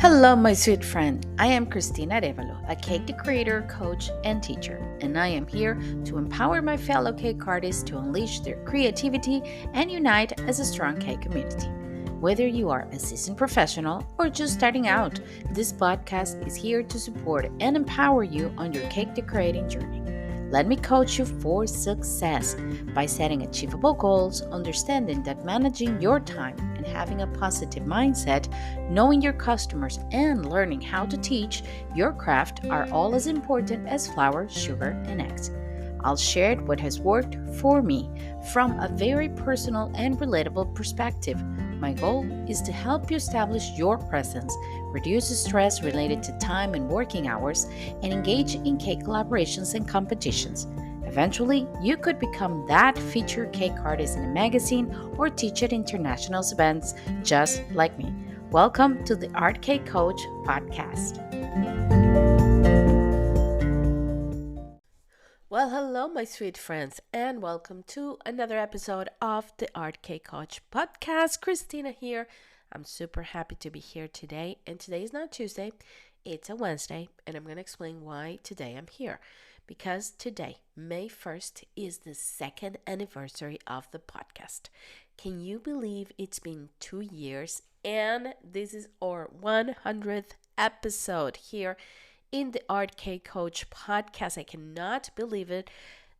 Hello, my sweet friend. I am Cristina Arevalo, a cake decorator, coach, and teacher, and I am here to empower my fellow cake artists to unleash their creativity and unite as a strong cake community. Whether you are a seasoned professional or just starting out, this podcast is here to support and empower you on your cake decorating journey. Let me coach you for success by setting achievable goals, understanding that managing your time and having a positive mindset, knowing your customers, and learning how to teach your craft are all as important as flour, sugar, and eggs. I'll share what has worked for me from a very personal and relatable perspective. My goal is to help you establish your presence, reduce the stress related to time and working hours, and engage in cake collaborations and competitions. Eventually, you could become that featured cake artist in a magazine or teach at international events just like me. Welcome to the Art Cake Coach podcast. Well, hello, my sweet friends, and welcome to another episode of the Art Cake Coach podcast. Cristina here. I'm super happy to be here today, and today is not Tuesday, it's a Wednesday, and I'm going to explain why today I'm here. Because today, May 1st, is the second anniversary of the podcast. Can you believe it's been 2 years, and this is our 100th episode here in the Art Cake Coach podcast. I cannot believe it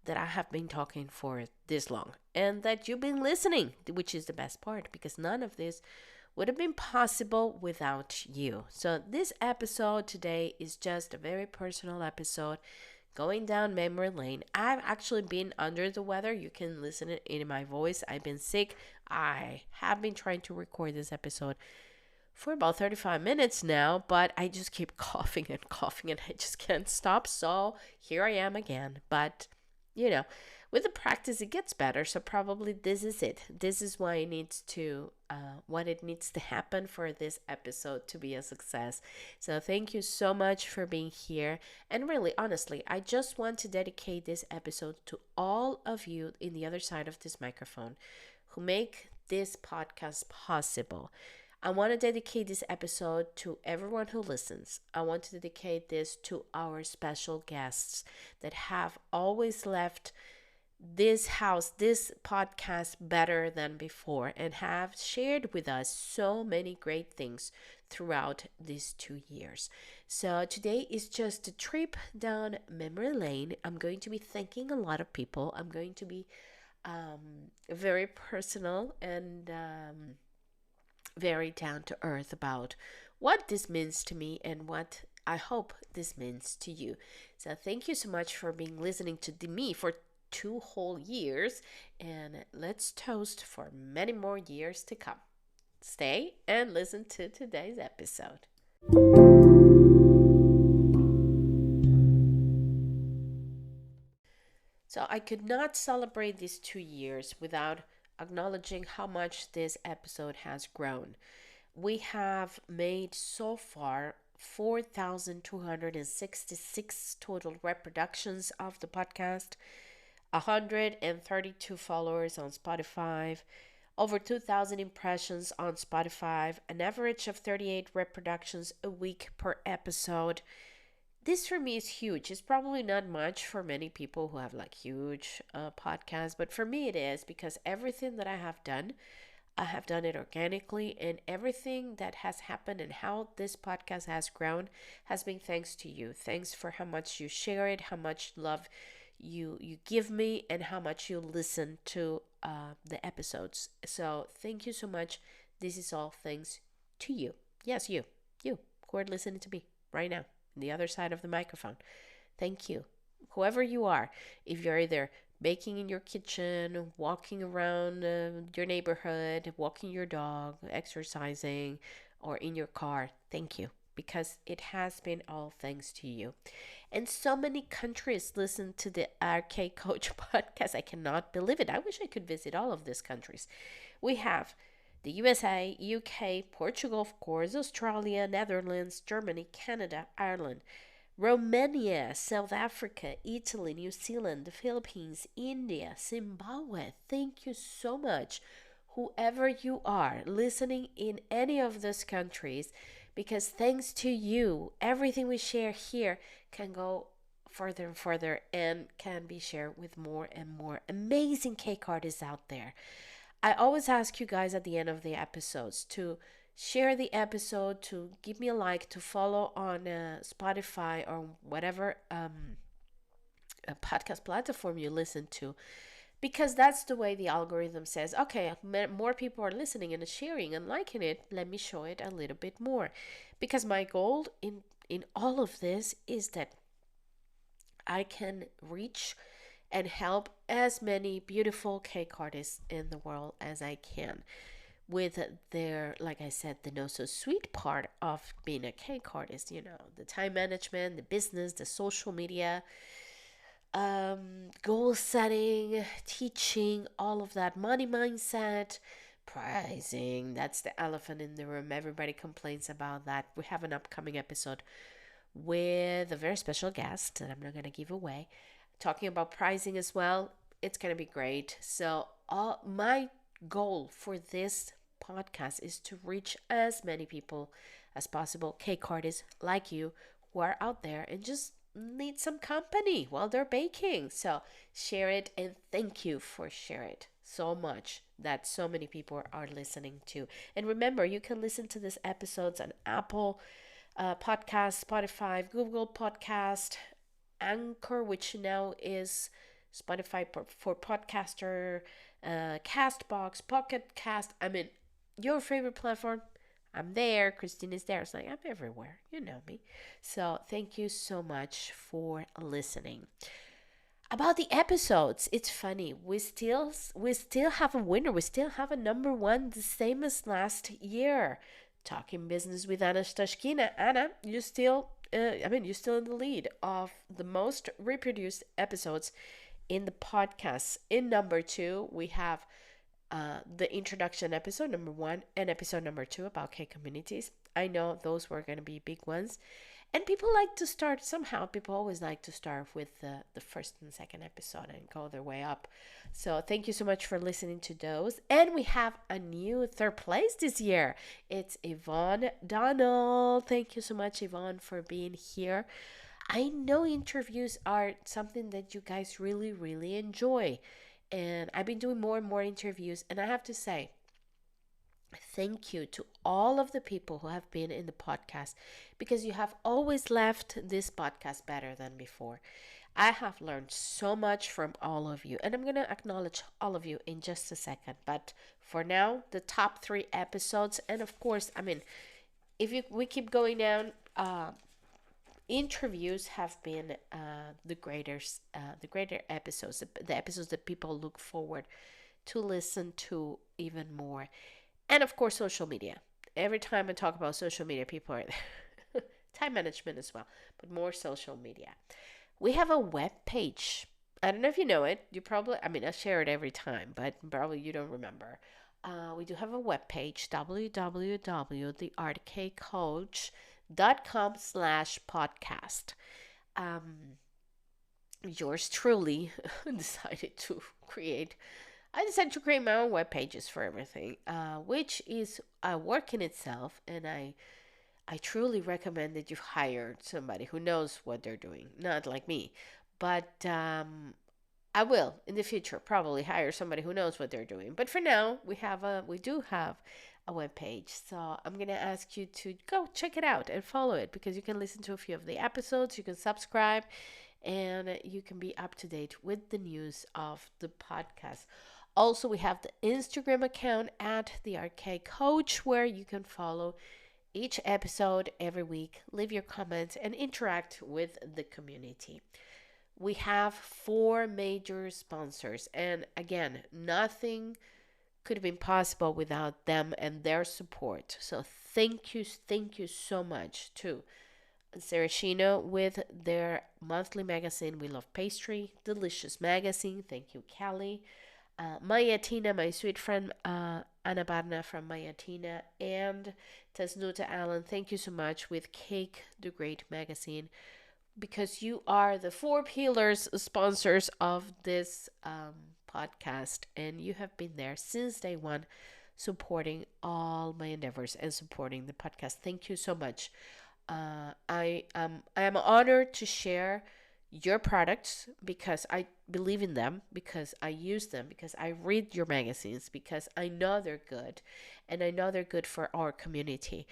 that I have been talking for this long and that you've been listening, which is the best part because none of this would have been possible without you. So this episode today is just a very personal episode going down memory lane. I've actually been under the weather. You can listen it in my voice. I've been sick. I have been trying to record this episode for about 35 minutes now, but I just keep coughing and I just can't stop. So here I am again. But, with the practice, it gets better. So probably this is it. This is why it needs to, what it needs to happen for this episode to be a success. So thank you so much for being here. And really, honestly, I just want to dedicate this episode to all of you in the other side of this microphone who make this podcast possible. I want to dedicate this episode to everyone who listens. I want to dedicate this to our special guests that have always left this podcast better than before and have shared with us so many great things throughout these 2 years. So today is just a trip down memory lane. I'm going to be thanking a lot of people. I'm going to be very personal and very down to earth about what this means to me and what I hope this means to you. So thank you so much for being listening to me for 2 whole years, and let's toast for many more years to come. Stay and listen to today's episode. So I could not celebrate these 2 years without acknowledging how much this episode has grown. We have made so far 4,266 total reproductions of the podcast, 132 followers on Spotify, over 2,000 impressions on Spotify, an average of 38 reproductions a week per episode. This for me is huge. It's probably not much for many people who have like huge podcasts, but for me it is because everything that I have done it organically, and everything that has happened and how this podcast has grown has been thanks to you. Thanks for how much you share it, how much love you give me, and how much you listen to the episodes. So thank you so much. This is all thanks to you. Yes, you who are listening to me right now on the other side of the microphone. Thank you. Whoever you are, if you're either baking in your kitchen, walking around your neighborhood, walking your dog, exercising, or in your car, thank you, because it has been all thanks to you. And so many countries listen to the Art Cake Coach podcast. I cannot believe it. I wish I could visit all of these countries. We have the USA, UK, Portugal, of course, Australia, Netherlands, Germany, Canada, Ireland, Romania, South Africa, Italy, New Zealand, the Philippines, India, Zimbabwe. Thank you so much. Whoever you are listening in any of these countries, because thanks to you, everything we share here can go further and further and can be shared with more and more amazing cake artists out there. I always ask you guys at the end of the episodes to share the episode, to give me a like, to follow on Spotify or whatever a podcast platform you listen to, because that's the way the algorithm says, okay, more people are listening and sharing and liking it, let me show it a little bit more. Because my goal in all of this is that I can reach and help as many beautiful cake artists in the world as I can with their, like I said, the no so sweet part of being a cake artist, the time management, the business, the social media, goal setting, teaching, all of that, money mindset, pricing. That's the elephant in the room. Everybody complains about that. We have an upcoming episode with a very special guest that I'm not going to give away, talking about pricing as well. It's going to be great. So, my goal for this podcast is to reach as many people as possible, cake artists like you, who are out there and just need some company while they're baking. So share it, and thank you for sharing it so much that so many people are listening to. And remember, you can listen to these episodes on Apple Podcast, Spotify, Google Podcast, Anchor, which now is Spotify for podcaster, Castbox, Pocket Cast. I mean, your favorite platform. I'm there. Christine is there. It's like I'm everywhere. You know me. So thank you so much for listening. About the episodes, it's funny. We still have a winner. We still have a number one, the same as last year. Talking business with Anna Stashkina. Anna, you're still you're still in the lead of the most reproduced episodes in the podcast. In number two, we have the introduction episode number one and episode number two about K communities. I know those were going to be big ones. And people like to start, somehow people always like to start with the first and second episode and go their way up. So thank you so much for listening to those. And we have a new third place this year. It's Yvonne Donald. Thank you so much, Yvonne, for being here. I know interviews are something that you guys really, really enjoy. And I've been doing more and more interviews. And I have to say, thank you to all of the people who have been in the podcast, because you have always left this podcast better than before. I have learned so much from all of you, and I'm going to acknowledge all of you in just a second. But for now, the top 3 episodes, and of course, I mean, we keep going down, interviews have been the greater episodes, the episodes that people look forward to listen to even more. And of course, social media. Every time I talk about social media, people are there. Time management as well, but more social media. We have a web page. I don't know if you know it. You probably, I mean, I share it every time, but probably you don't remember. We do have a web page, www.theartcakecoach.com/podcast. Yours truly decided to create my own web pages for everything, which is a work in itself, and I truly recommend that you hire somebody who knows what they're doing, not like me, but I will in the future probably hire somebody who knows what they're doing. But for now, we do have a web page, so I'm gonna ask you to go check it out and follow it, because you can listen to a few of the episodes, you can subscribe, and you can be up to date with the news of the podcast. Also, we have the Instagram account at the Art Cake Coach, where you can follow each episode every week, leave your comments, and interact with the community. We have 4 major sponsors, and again, nothing could have been possible without them and their support. So thank you so much to Saracino with their monthly magazine, We Love Pastry, Delicious Magazine. Thank you, Kelly. Mayatina, my sweet friend Anna Barna from Mayatina, and Tasnuta Allen, thank you so much with Cake the Great magazine, because you are the 4 pillars sponsors of this podcast, and you have been there since day one. supporting all my endeavors and supporting the podcast. Thank you so much. I am honored to share your products because I believe in them, because I use them, because I read your magazines, because I know they're good, and I know they're good for our community.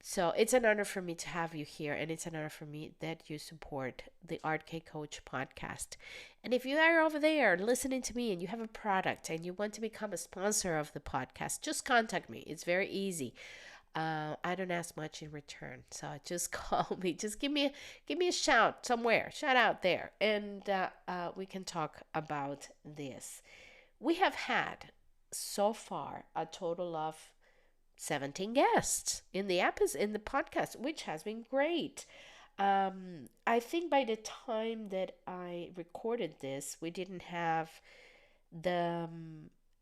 So it's an honor for me to have you here, and it's an honor for me that you support the Art K Coach podcast. And if you are over there listening to me and you have a product and you want to become a sponsor of the podcast, just contact me. It's very easy. I don't ask much in return, so just call me. Just give me a shout somewhere, shout out there, and we can talk about this. We have had so far a total of 17 guests in the podcast, which has been great. I think by the time that I recorded this, we didn't have the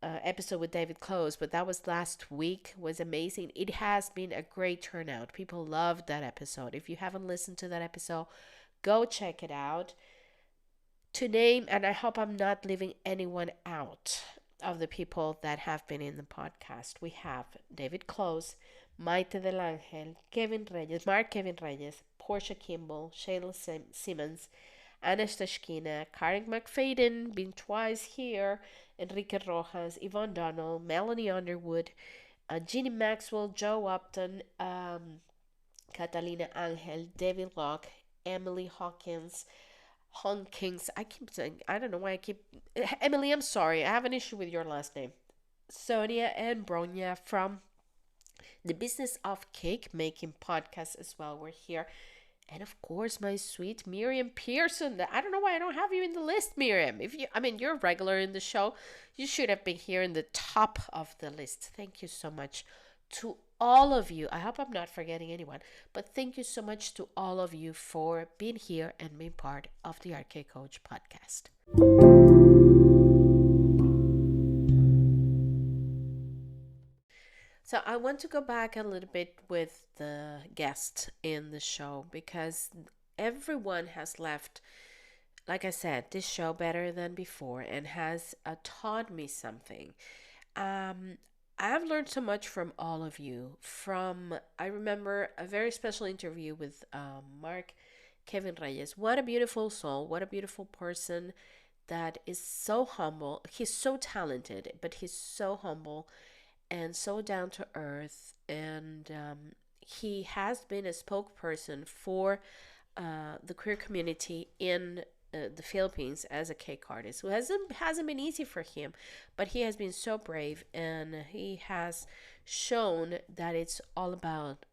episode with David Close, but that was last week. Was amazing. It has been a great turnout. People loved that episode. If you haven't listened to that episode, go check it out. To name, and I hope I'm not leaving anyone out of the people that have been in the podcast. We have David Close, Maite Del Angel, Kevin Reyes, Mark Kevin Reyes, Portia Kimball, Shayla Simmons, Anna Stashkina, Karen McFadden, been twice here, Enrique Rojas, Yvonne Donald, Melanie Underwood, Jeannie Maxwell, Joe Upton, Catalina Angel, David Locke, Emily Hawkins. I keep saying, I don't know why I keep. Emily, I'm sorry. I have an issue with your last name. Sonia and Bronya from the Business of Cake Making podcast as well. We're here. And of course, my sweet Miriam Pearson. I don't know why I don't have you in the list, Miriam. You're a regular in the show. You should have been here in the top of the list. Thank you so much to all of you. I hope I'm not forgetting anyone, but thank you so much to all of you for being here and being part of the Art K Coach podcast. So I want to go back a little bit with the guests in the show because everyone has left, like I said, this show better than before and has taught me something. I've learned so much from all of you. I remember a very special interview with Mark Kevin Reyes. What a beautiful soul. What a beautiful person that is so humble. He's so talented, but he's so humble and so down to earth. And he has been a spokesperson for the queer community in the Philippines as a cake artist. So hasn't been easy for him, but he has been so brave and he has shown that it's all about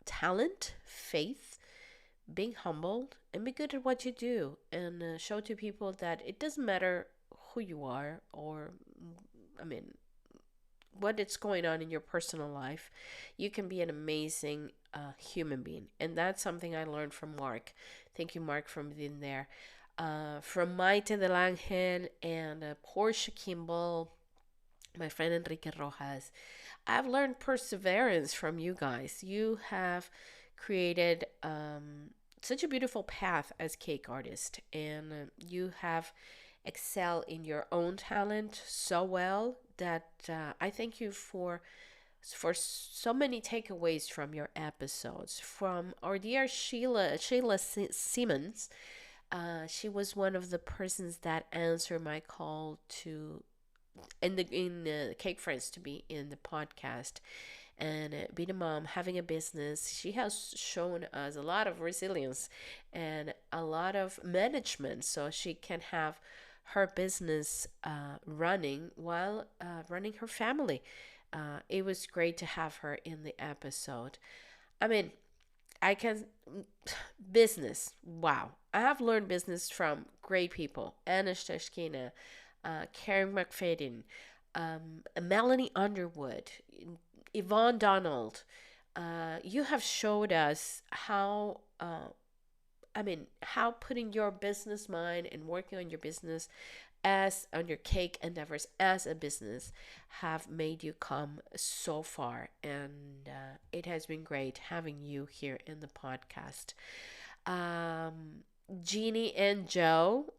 talent, faith, being humble, and be good at what you do, and show to people that it doesn't matter who you are or, I mean, what is going on in your personal life. You can be an amazing human being, and that's something I learned from Mark. Thank you, Mark, for being there. From Maite Del Angel and Portia Kimball, my friend Enrique Rojas. I've learned perseverance from you guys. You have created such a beautiful path as cake artist, and you have excelled in your own talent so well that I thank you for so many takeaways from your episodes. From our dear Shayla Simmons. She was one of the persons that answered my call to in Cake Friends to be in the podcast and being a mom, having a business. She has shown us a lot of resilience and a lot of management, so she can have her business running while running her family. It was great to have her in the episode. I mean, I can business. Wow, I have learned business from great people: Anna Stashkina, Karen McFadden, Melanie Underwood, Yvonne Donald. You have showed us how. How putting your business mind and working on your business as on your cake endeavors as a business have made you come so far, and it has been great having you here in the podcast. Jeannie and Joe,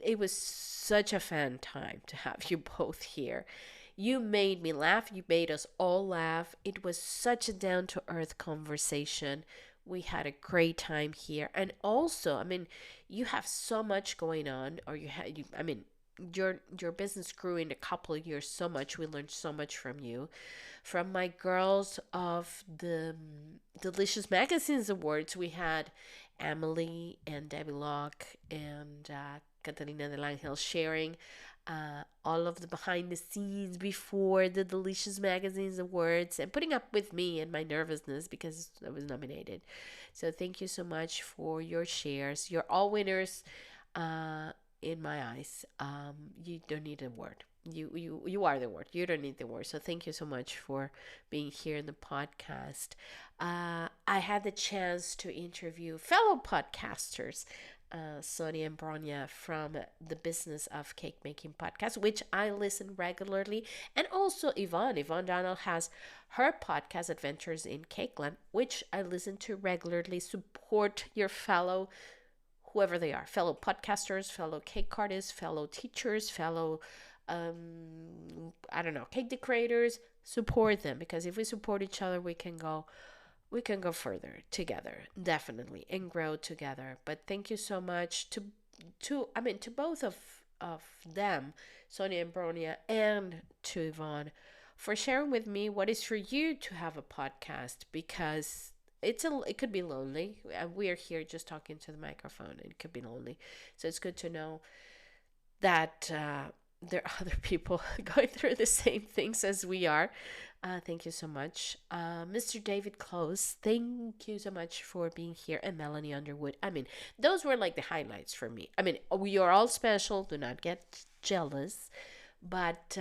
it was such a fun time to have you both here. You made me laugh. You made us all laugh. It was such a down to earth conversation. We had a great time here. And also, I mean, you have so much going on, or I mean, your business grew in a couple of years so much. We learned so much from you, from my girls of the Delicious Magazines Awards. We had Emily and Debbie Locke and Catalina del Angel sharing all of the behind the scenes before the Delicious Magazines Awards and putting up with me and my nervousness because I was nominated. So thank you so much for your shares. You're all winners in my eyes. You don't need a word. You are the word. You don't need the word. So thank you so much for being here in the podcast. I had the chance to interview fellow podcasters, Sonia and Bronya from the Business of Cake Making podcast, which I listen regularly, and also Yvonne. Yvonne Donald has her podcast, Adventures in Cakeland, which I listen to regularly. Support your fellow, whoever they are, fellow podcasters, fellow cake artists, fellow teachers, fellow I don't know, cake decorators. Support them, because if we support each other, we can go further together, definitely, and grow together. But thank you so much to both of them, Sonia and Bronia, and to Yvonne, for sharing with me what is for you to have a podcast, because it could be lonely. We are here just talking to the microphone. It could be lonely, so it's good to know that there are other people going through the same things as we are. Thank you so much. Mr. David Close, thank you so much for being here. And Melanie Underwood. I mean, those were like the highlights for me. I mean, we are all special. Do not get jealous. But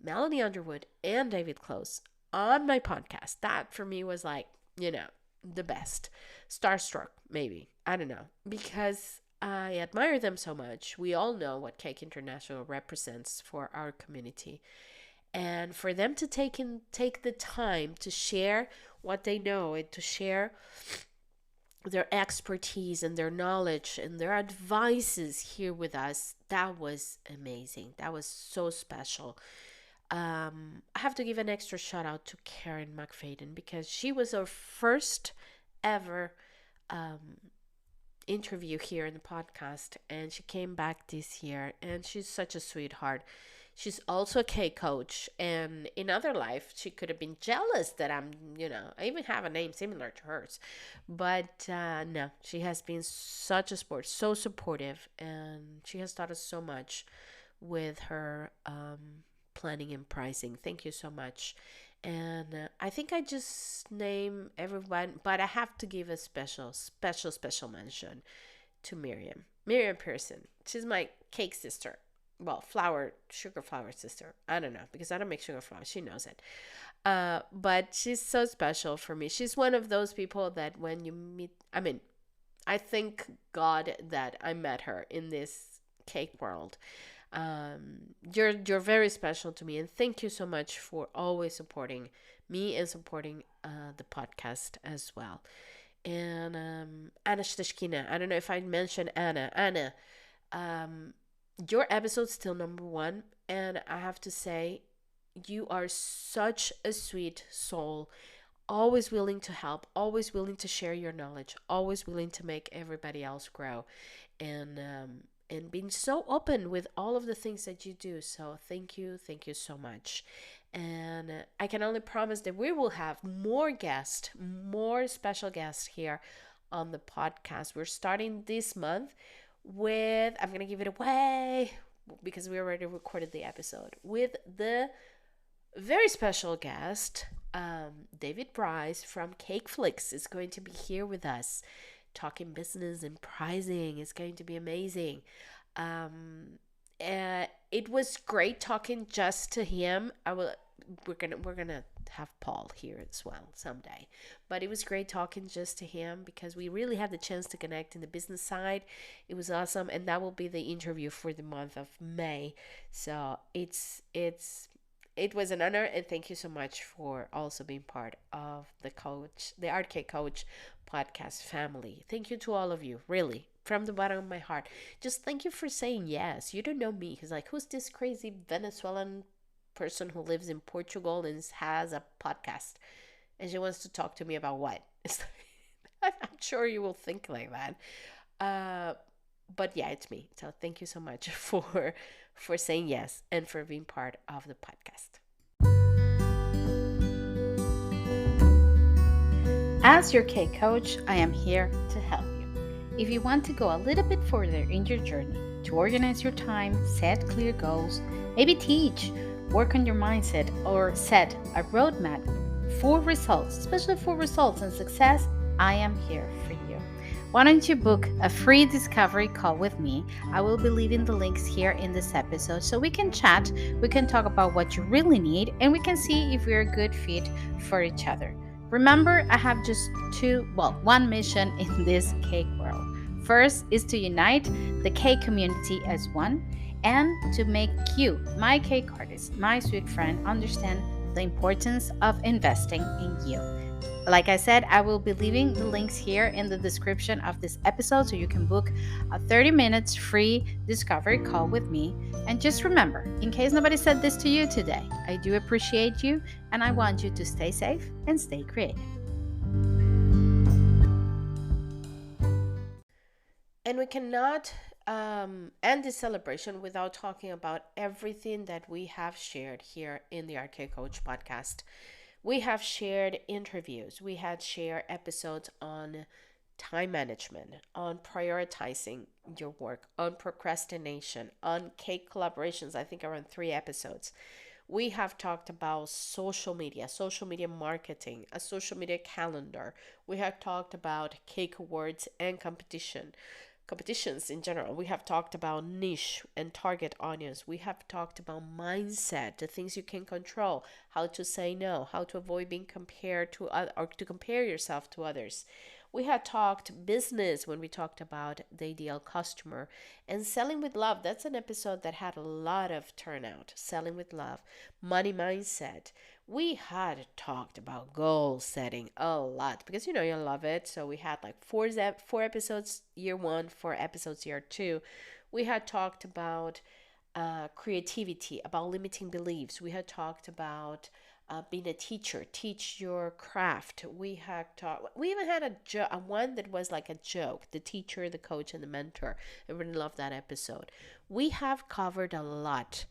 Melanie Underwood and David Close on my podcast, that for me was like, the best. Starstruck, maybe. I don't know. Because I admire them so much. We all know what Cake International represents for our community. And for them to take the time to share what they know and to share their expertise and their knowledge and their advices here with us, that was amazing. That was so special. I have to give an extra shout out to Karen McFadden, because she was our first ever interview here in the podcast, and she came back this year, and she's such a sweetheart. She's also a K coach, and in other life, she could have been jealous that I even have a name similar to hers. But no, she has been such a sport, so supportive, and she has taught us so much with her planning and pricing. Thank you so much. And I think I just name everyone, but I have to give a special, special, special mention to Miriam. Miriam Pearson. She's my cake sister. Well, sugar flour sister. I don't know, because I don't make sugar flour. She knows it. But she's so special for me. She's one of those people that when you meet, I mean, I thank God that I met her in this cake world. You're very special to me, and thank you so much for always supporting me and supporting the podcast as well. And Anna Stashkina, I don't know if I mentioned Anna, your episode's still number one, and I have to say, you are such a sweet soul, always willing to help, always willing to share your knowledge, always willing to make everybody else grow, and being so open with all of the things that you do. So thank you so much. And I can only promise that we will have more special guests here on the podcast. We're starting this month with, I'm going to give it away because we already recorded the episode, with the very special guest, David Bryce from Cake Flix is going to be here with us, talking business and pricing. Is going to be amazing. It was great talking just to him. We're gonna have Paul here as well someday, but it was great talking just to him because we really had the chance to connect in the business side. It was awesome, and that will be the interview for the month of May. So it was an honor, and thank you so much for also being part of the Art Cake Coach podcast family. Thank you to all of you, really, from the bottom of my heart. Just thank you for saying yes. You don't know me. He's like, who's this crazy Venezuelan person who lives in Portugal and has a podcast, and she wants to talk to me about what? I'm sure you will think like that. Uh, but yeah, it's me. So thank you so much for saying yes and for being part of the podcast. As your cake coach, I am here to help you. If you want to go a little bit further in your journey, to organize your time, set clear goals, maybe teach, work on your mindset, or set a roadmap for results, especially for results and success, I am here for you. Why don't you book a free discovery call with me? I will be leaving the links here in this episode so we can chat, we can talk about what you really need, and we can see if we're a good fit for each other. Remember, I have just one mission in this cake world. First is to unite the cake community as one and to make you, my cake artist, my sweet friend, understand the importance of investing in you. Like I said, I will be leaving the links here in the description of this episode so you can book a 30 minutes free discovery call with me. And just remember, in case nobody said this to you today, I do appreciate you and I want you to stay safe and stay creative. And we cannot end this celebration without talking about everything that we have shared here in the Art Cake Coach podcast. We have shared interviews. We had shared episodes on time management, on prioritizing your work, on procrastination, on cake collaborations. I think around 3 episodes. We have talked about social media marketing, a social media calendar. We have talked about cake awards and competitions in general. We have talked about niche and target audience. We have talked about mindset, the things you can control, how to say no, how to avoid being compared to or to compare yourself to others. We had talked business when we talked about the ideal customer, and selling with love. That's an episode that had a lot of turnout. Selling with love, money mindset. We had talked about goal setting a lot because you love it. So we had like four episodes year 1, 4 episodes year 2. We had talked about creativity, about limiting beliefs. We had talked about being a teacher, teach your craft. We even had a one that was like a joke, the teacher, the coach, and the mentor. I really love that episode. We have covered a lot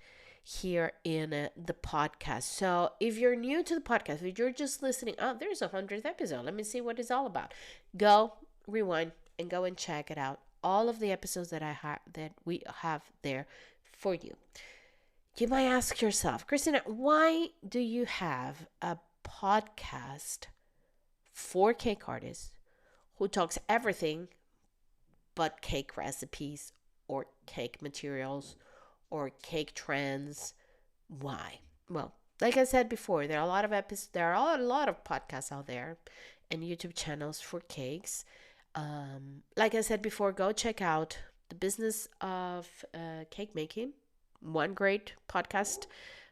here in the podcast. So if you're new to the podcast, if you're just listening, there's 100th episode. Let me see what it's all about. Go rewind and go and check it out. All of the episodes that we have there for you. You might ask yourself, Christina, why do you have a podcast for cake artists who talks everything but cake recipes or cake materials or cake trends? Why? Well, like I said before, there are a lot of podcasts out there and YouTube channels for cakes. Like I said before, go check out The Business of Cake Making. One great podcast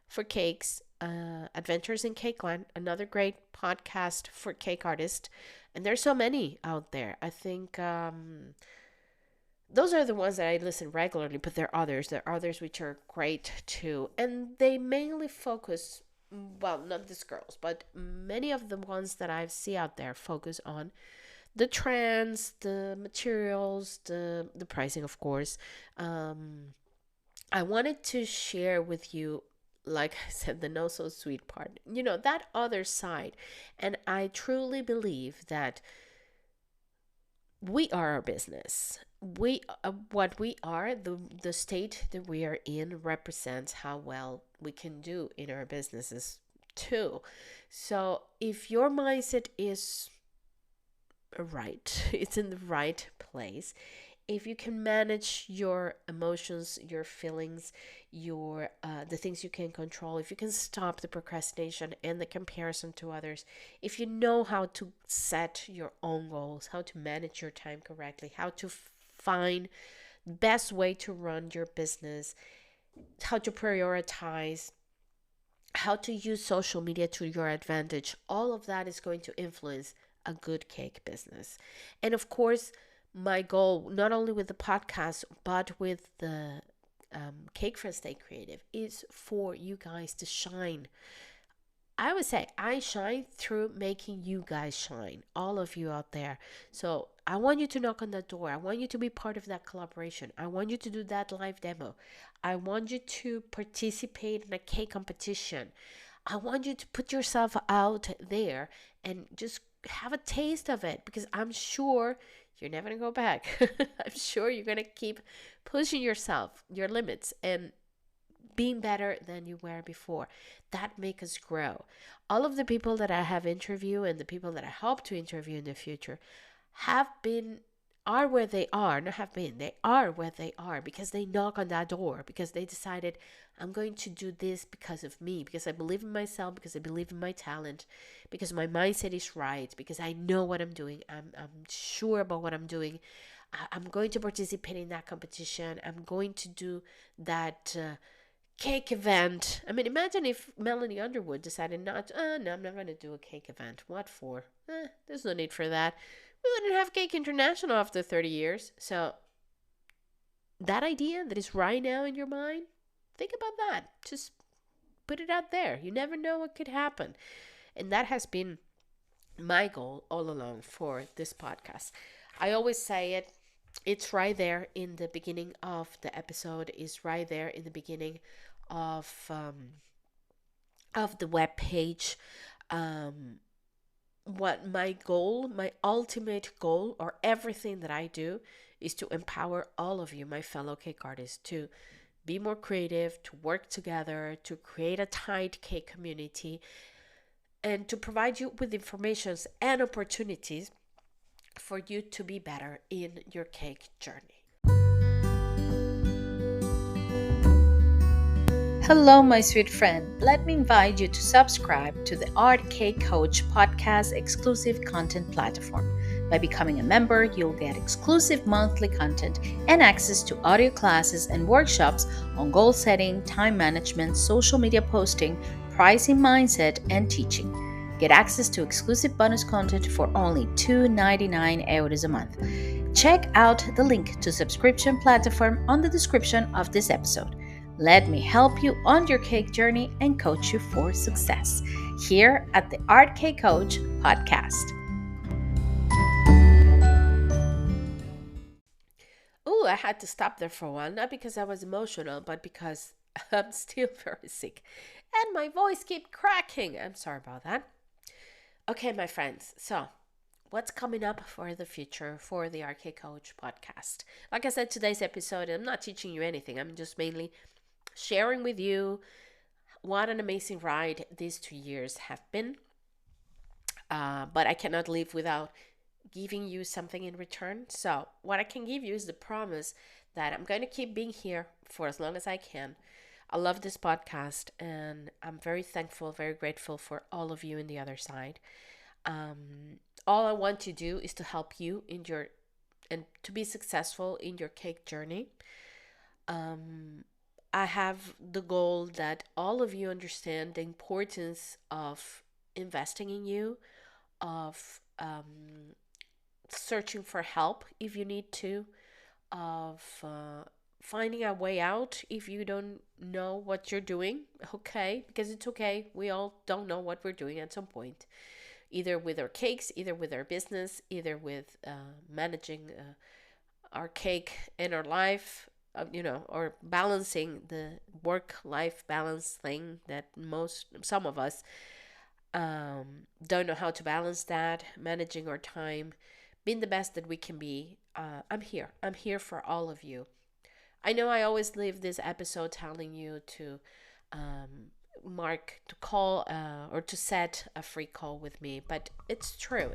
for cakes. Adventures in Cakeland, another great podcast for cake artists. And there's so many out there. I think those are the ones that I listen regularly, but there are others. There are others which are great too. And they mainly focus, well, not these girls, but many of the ones that I see out there focus on the trends, the materials, the pricing, of course. I wanted to share with you, like I said, the no so sweet part, that other side. And I truly believe that we are our business. What we are, the state that we are in represents how well we can do in our businesses too. So if your mindset is right, it's in the right place, if you can manage your emotions, your feelings, your the things you can control, if you can stop the procrastination and the comparison to others, if you know how to set your own goals, how to manage your time correctly, how to find the best way to run your business, how to prioritize, how to use social media to your advantage, all of that is going to influence a good cake business. And of course, my goal, not only with the podcast, but with the Cake Friends Stay Creative is for you guys to shine. I would say I shine through making you guys shine, all of you out there. So I want you to knock on that door. I want you to be part of that collaboration. I want you to do that live demo. I want you to participate in a cake competition. I want you to put yourself out there and just have a taste of it, because I'm sure you're never going to go back. I'm sure you're going to keep pushing yourself, your limits, and being better than you were before. That make us grow. All of the people that I have interviewed and the people that I hope to interview in the future are where they are, not have been, they are where they are because they knock on that door, because they decided, I'm going to do this because of me, because I believe in myself, because I believe in my talent, because my mindset is right, because I know what I'm doing. I'm sure about what I'm doing. I'm going to participate in that competition. I'm going to do that cake event. I mean, imagine if Melanie Underwood decided no, I'm not going to do a cake event. What for? There's no need for that. We wouldn't have Cake International after 30 years. So that idea that is right now in your mind, think about that. Just put it out there. You never know what could happen. And that has been my goal all along for this podcast. I always say it. It's right there in the beginning of the episode. Is right there in the beginning of the web page. What my goal, my ultimate goal, or everything that I do, is to empower all of you, my fellow cake artists, to be more creative, to work together, to create a tight cake community, and to provide you with information and opportunities for you to be better in your cake journey. Hello, my sweet friend. Let me invite you to subscribe to the Art Cake Coach podcast exclusive content platform. By becoming a member, you'll get exclusive monthly content and access to audio classes and workshops on goal setting, time management, social media posting, pricing mindset, and teaching. Get access to exclusive bonus content for only €2.99 a month. Check out the link to subscription platform on the description of this episode. Let me help you on your cake journey and coach you for success here at the Art Cake Coach podcast. Oh, I had to stop there for a while, not because I was emotional, but because I'm still very sick and my voice keeps cracking. I'm sorry about that. Okay, my friends. So, what's coming up for the future for the Art Cake Coach podcast? Like I said, today's episode, I'm not teaching you anything. I'm just mainly sharing with you what an amazing ride these 2 years have been. But I cannot live without giving you something in return. So what I can give you is the promise that I'm going to keep being here for as long as I can. I love this podcast, and I'm very thankful, very grateful for all of you in the other side. All I want to do is to help you and to be successful in your cake journey. I have the goal that all of you understand the importance of investing in you, of searching for help if you need to, of finding a way out if you don't know what you're doing. Okay, because it's okay. We all don't know what we're doing at some point, either with our cakes, either with our business, either with managing our cake and our life. Or balancing the work-life balance thing that some of us don't know how to balance that, managing our time, being the best that we can be. I'm here for all of you. I know I always leave this episode telling you to call or to set a free call with me, but it's true.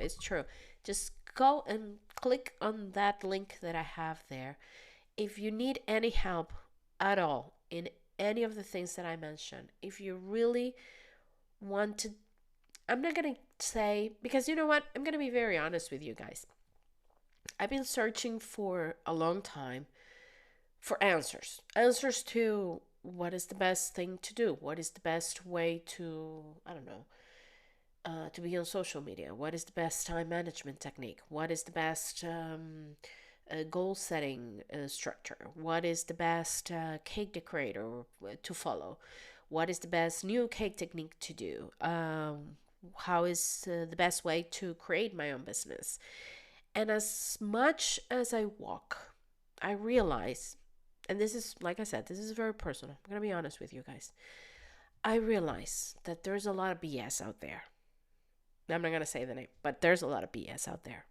Just go and click on that link that I have there. If you need any help at all in any of the things that I mentioned, if you really want to, I'm not going to say, because you know what? I'm going to be very honest with you guys. I've been searching for a long time for answers to what is the best thing to do? What is the best way to, to be on social media? What is the best time management technique? What is the best goal setting structure. What is the best cake decorator to follow? What is the best new cake technique to do? How is the best way to create my own business? And as much as I walk, I realize, and this is, like I said, this is very personal. I'm going to be honest with you guys. I realize that there's a lot of BS out there. I'm not going to say the name, but there's a lot of BS out there.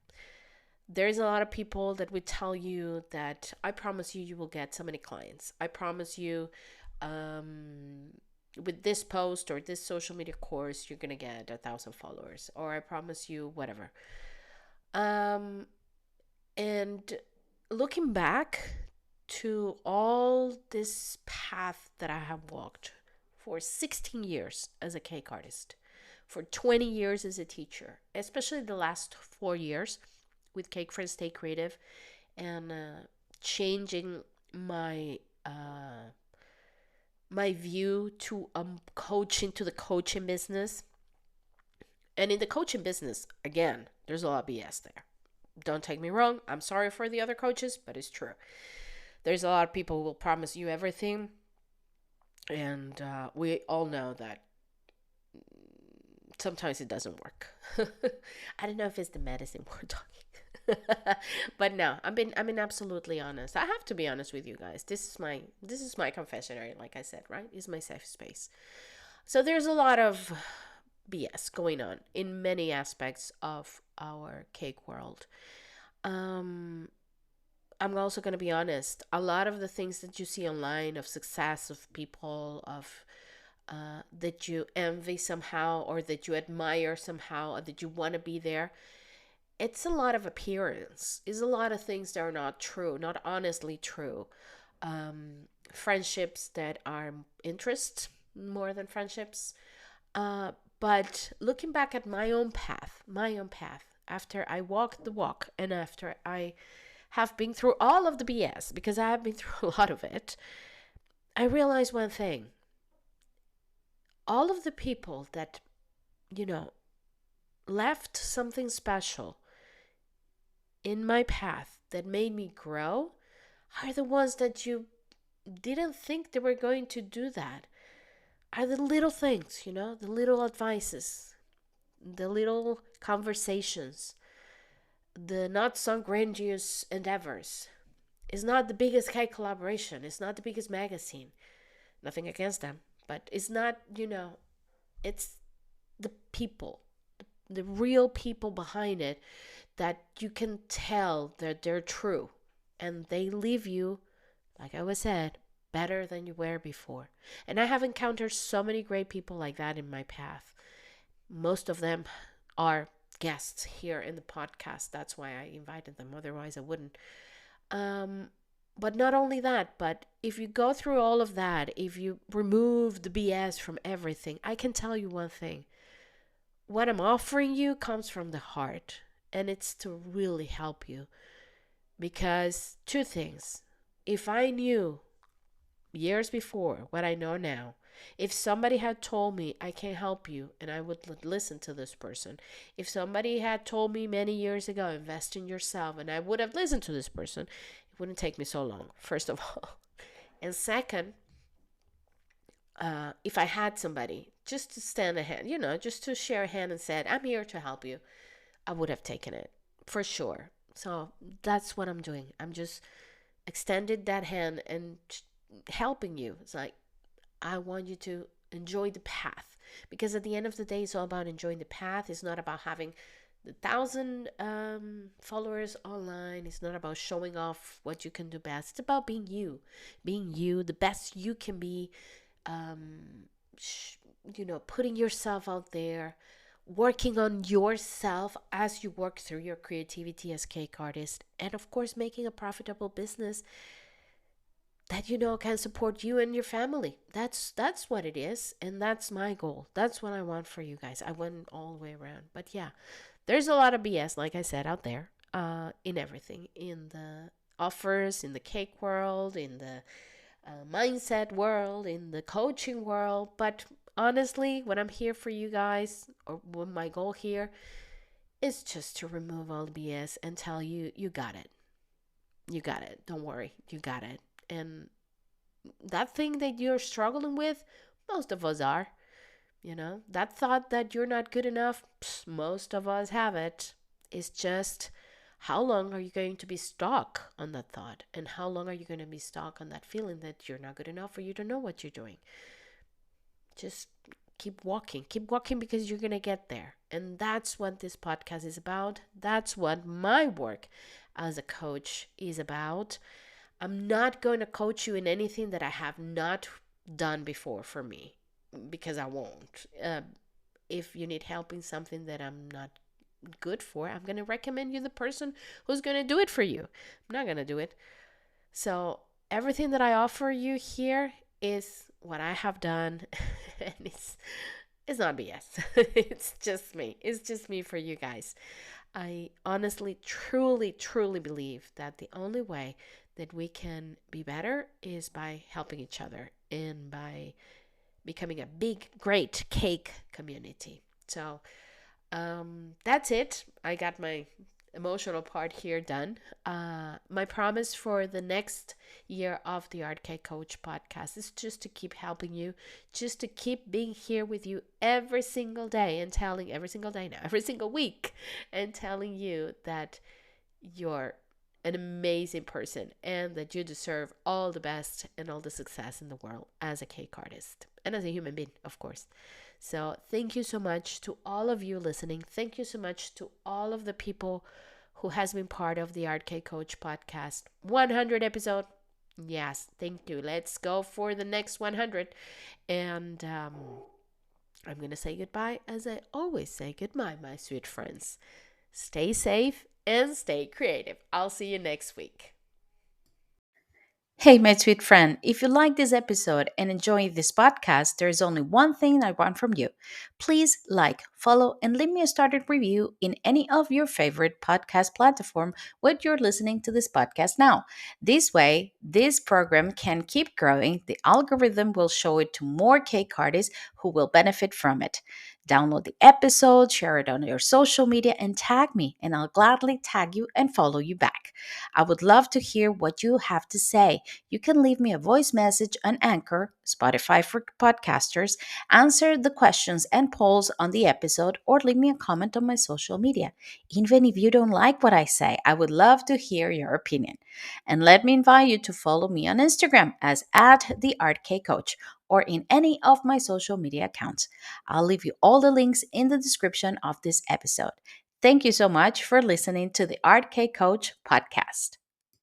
There's a lot of people that would tell you that I promise you, you will get so many clients. I promise you, with this post or this social media course, you're going to get 1,000 followers. Or I promise you, whatever. And looking back to all this path that I have walked for 16 years as a cake artist, for 20 years as a teacher, especially the last 4 years with Cake Friends Stay Creative, and changing my my view to coaching, to the coaching business. And in the coaching business, again, there's a lot of BS there. Don't take me wrong. I'm sorry for the other coaches, but it's true. There's a lot of people who will promise you everything. And we all know that sometimes it doesn't work. I don't know if it's the medicine we're talking. But no, I'm being absolutely honest. I have to be honest with you guys. This is my confessionary, like I said, right? It's my safe space. So there's a lot of BS going on in many aspects of our cake world. I'm also going to be honest. A lot of the things that you see online of success of people, of that you envy somehow, or that you admire somehow, or that you want to be there, it's a lot of appearance. It's a lot of things that are not true, not honestly true. Friendships that are interest more than friendships. But looking back at my own path, after I walked the walk and after I have been through all of the BS, because I have been through a lot of it, I realized one thing. All of the people that, left something special in my path that made me grow are the ones that you didn't think they were going to do that. Are the little things, the little advices, the little conversations, the not so grandiose endeavors. It's not the biggest cake collaboration. It's not the biggest magazine. Nothing against them. But it's not, it's the people, the real people behind it that you can tell that they're true. And they leave you, like I was said, better than you were before. And I have encountered so many great people like that in my path. Most of them are guests here in the podcast. That's why I invited them. Otherwise, I wouldn't. But not only that, but if you go through all of that, if you remove the BS from everything, I can tell you one thing. What I'm offering you comes from the heart, and it's to really help you. Because two things. If I knew years before what I know now, if somebody had told me I can help you, and I would listen to this person. If somebody had told me many years ago, invest in yourself, and I would have listened to this person, it wouldn't take me so long, first of all. And second, if I had somebody just to stand a hand, just to share a hand and said, I'm here to help you, I would have taken it, for sure. So that's what I'm doing. I'm just extended that hand and helping you. It's like, I want you to enjoy the path, because at the end of the day, it's all about enjoying the path. It's not about having the 1,000 followers online. It's not about showing off what you can do best. It's about being you, the best you can be. Putting yourself out there, working on yourself as you work through your creativity as cake artist, and of course, making a profitable business that can support you and your family. That's what it is, and that's my goal. That's what I want for you guys. I went all the way around, but yeah, there's a lot of BS, like I said, out there, in everything, in the offers, in the cake world, in the mindset world, in the coaching world. But honestly, when I'm here for you guys, or what my goal here is just to remove all the BS and tell you, you got it. You got it. Don't worry. You got it. And that thing that you're struggling with, most of us are. That thought that you're not good enough, most of us have it. It's just how long are you going to be stuck on that thought? And how long are you going to be stuck on that feeling that you're not good enough or you don't know what you're doing? Just keep walking. Keep walking because you're going to get there. And that's what this podcast is about. That's what my work as a coach is about. I'm not going to coach you in anything that I have not done before for me because I won't. If you need help in something that I'm not good for, I'm going to recommend you the person who's going to do it for you. I'm not going to do it. So everything that I offer you here is what I have done, and it's not BS. It's just me. It's just me for you guys. I honestly, truly, truly believe that the only way that we can be better is by helping each other and by becoming a big, great cake community. So that's it. I got my emotional part here done. My promise for the next year of the Art Cake Coach podcast is just to keep helping you, just to keep being here with you every single day and telling every single day now, every single week, and telling you that you're an amazing person and that you deserve all the best and all the success in the world as a cake artist and as a human being, of course. So thank you so much to all of you listening. Thank you so much to all of the people who has been part of the Art Cake Coach podcast. 100 episode. Yes, thank you. Let's go for the next 100. And I'm going to say goodbye as I always say goodbye, my sweet friends. Stay safe and stay creative. I'll see you next week. Hey, my sweet friend, if you like this episode and enjoy this podcast, there is only one thing I want from you. Please like, follow, and leave me a started review in any of your favorite podcast platform where you're listening to this podcast now. This way, this program can keep growing. The algorithm will show it to more cake artists who will benefit from it. Download the episode, share it on your social media, and tag me, and I'll gladly tag you and follow you back. I would love to hear what you have to say. You can leave me a voice message on Anchor, Spotify for podcasters, answer the questions and polls on the episode, or leave me a comment on my social media. Even if you don't like what I say, I would love to hear your opinion. And let me invite you to follow me on Instagram as at the Art K Coach or in any of my social media accounts. I'll leave you all the links in the description of this episode. Thank you so much for listening to the Art K Coach podcast.